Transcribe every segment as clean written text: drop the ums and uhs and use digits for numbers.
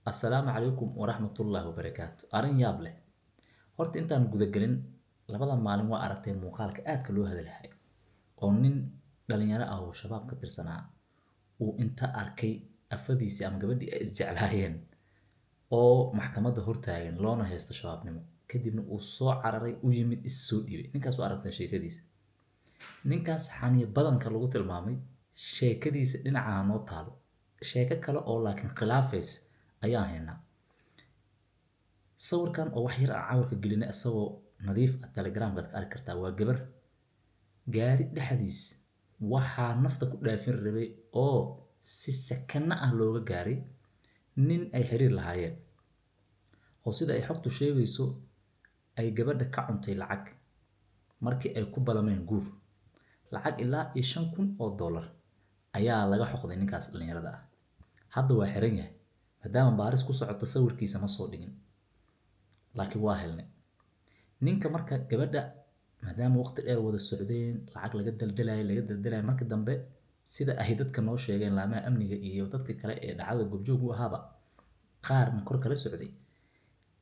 Assalaamu calaykum waraxmatullaahi wabarakaatu. Arrin yaab leh. Horta intaan guda gelin labada maalin waa aragtay muuqaalka aadka loo hadalhay oo nin dhalinyaro ah oo shabaab ka tirsanaa uu inta arkay afadiisii ama gabadhii ay isjeclaayeen oo maxkamadda hortaagan loona haysto shabaabnimo kadibna uu soo cararay u yimid is soo dhiibay. Ninkaas waa aragtay sheekadiisa. Ninkaas xaniya badanka lagu tilmaamay sheekadiisa dhinaca noo taalo. Sheeko kale oo laakiin khilaafaysa ayaan haynaa. Sawirkan oo wax yar aan cawrka gelinay asagoo nadiif ah Telegram-ka ka arki kartaa waa gabar gaari dhexdiis waxaa nafta ku dhaafin rabay oo si sakana ah looga gaaray nin ay xiriir lahaayeen oo sida ay xogtu sheegayso ay gabadha ka cuntay lacag markii ay ku balameen guur lacag ilaa iyo $5,000 ayaa laga xoqday ninkaas dhalinyarada ah. Hadda waa xiran yahay maadaama baaris ku socoto sawirkiisa ma soo dhigin laakiin waa helnay ninka marka gabadha maadaama waqti dheer wada socdeen lacag laga daldalay markii dambe sida ay dadka noo sheegeen laamaha amniga iyo dadka kale ee dhacdada goobjoog u ahaaba qaar ma kor kala socday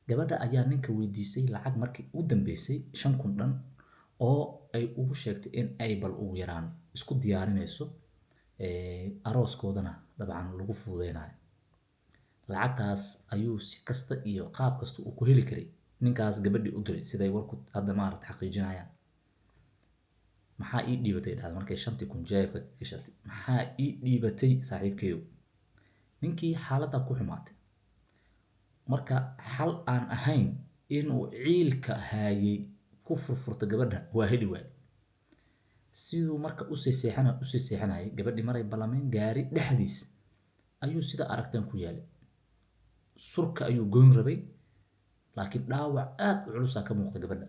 gabadha ayaa ninka weydiisay lacag markii u dambeysay $5,000 oo ay ugu sheegtay in ay bal ugu yaraan isku diyaarinayso arooskoodana dabcan lagu fududeynayo lacagtaas ayuu si kasta iyo qaab kasta uu ku heli karay ninkaas gabadhii u diray siday warku hadda maaragtay xaqiijinayaan. Maxaa ii dhiibatay dhacdo markay 5,000 jeebka ka gashatay maxaa ii dhiibatay saaxiibkeeyo ninkii xaaladda ku xumaatay marka xal aan ahayn inuu ciilka haayay ku furfurta gabadha waa heli waay siduu marka u seexanayay gabadhii maray balameen gaari dhexdiis ayuu sida aragteen ku yaalay surka ayuu goyn rabay laakiin dhaawac aad u culus ka muuqda gabadha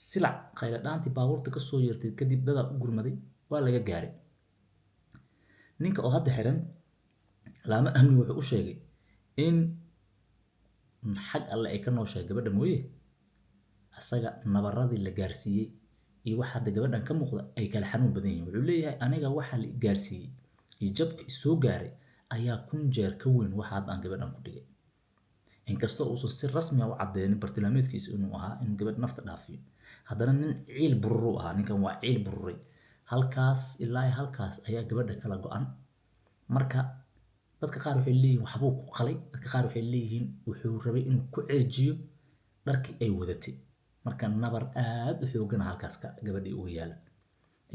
silac qayla dhaantii baabuurta ka soo yeertay kadib dada u gurmaday waa laga gaaray ninka oo hadda xiran laama amni wuxuu u sheegay in xag alle ay ka nooshahay gabadha mooye asaga nabaradii la gaarsiiyey iyo waxa hadda gabadhan ka muuqda ay kala xanuun badan yihiin wuxuu leeyahay aniga waxa la gaarsiiyey iyo jabka soo gaaray ayaa 1,000 jeer ka weyn waxa hadda aan gabadhan ku dhigay inkastoo uusan si rasmi ah u caddeeynin bartilmaameedkiisa inuu ahaa in gabadh nafta dhaafiyo haddana nin ciil bururu ahaa ninkan waa ciil bururay halkaas ilaa halkaas ayaa gabadha kala go'an marka dadka qaar waxay leeyihiin waxbuu ku qalay dadka qaar waxay leeyihiin wuxuu rabay inuu ku ceejiyo dharkii ay wadatay marka nabar aad u xooggan halkaas ka gabadhii ugu yaala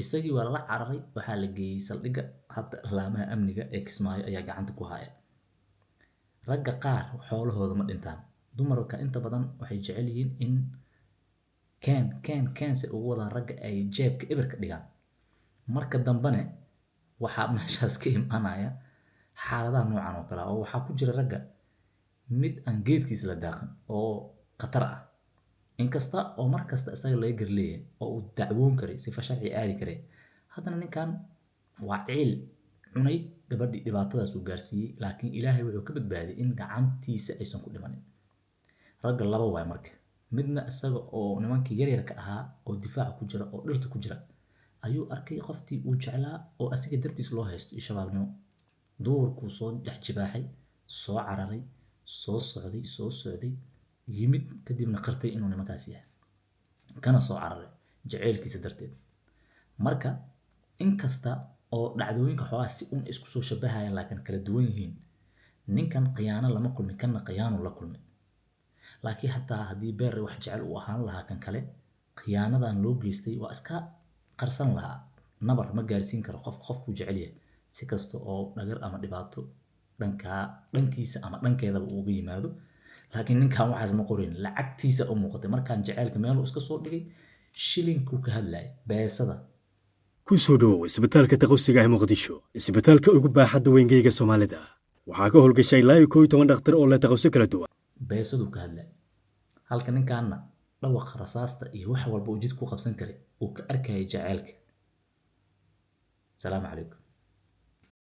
isagii waa la cararay waxaa la geeyay saldhigga hadda laamaha amniga ee Kismaayo ayaa gacanta ku haya ragga qaar xoolahooda ma dhintaan dumarka inta badan waxay jecel yihiin in keen si ugu wadaan ragga ay jeebka ibirka dhigaan marka dambane waxaa meeshaas ka imaanaya xaaladaha noocan oo kale oo waxaa ku jira ragga mid aan geedkiisa la daaqin oo khatar ah inkasta oo markasta isaga laga garleeyahay oo uu dacwoon karay sifa sharci aadi karay haddana ninkan waa ciil cunay gabadhii dhibaatadaas uu gaarsiiyey laakiin ilaahay wuxuu ka badbaadiyay in gacantiisa aysan ku dhimanin ragga laba waay marka midna isaga oo nimankii yaryarka ahaa oo difaaca ku jira oo dhirta ku jira ayuu arkay qoftii uu jeclaa oo asiga dartiis loo haysto iyo shabaabnimo duurkuu soo dhex jibaaxay soo cararay soo socday yimid kadibna qartay inuu nimankaas yahay kana soo cararay jaceylkiisa darteed marka inkasta oo dhacdooyinka xoogaa si un isku soo shabahayaan laakiin kala duwan yihiin ninkan khiyaano lama kulmin kana khiyaano la kulmay laakiin hataa haddii beer wax jecel uu ahaan lahaa kan kale khiyaanadan loo geystay waa iska qarsan lahaa nabar ma gaarsiin karo qofku jecel yahay si kasta oo dhagar ama dhibaato dhankiisa ama dhankeedaba uga yimaado laakiin ninkan waxaas ma qorin lacagtiisa u muuqatay markaan jaceylka meel uu iska soo dhigay shilinkuu ka hadlayay beesada ku soo dhowow isbitaalka taqoosiga ee muqdisho isbitaalka ugu baaxadda weyn Soomaalida waxaa ka howlgashay ilaa 11 dhakhtar oo leh taqoos kala duwan beesadu ka hadlay halka ninkaana dhawaqa rasaasta iyo wax walba uu jid ku qabsan karay uu ka arkayay jaceylka. Salaamu calaykum.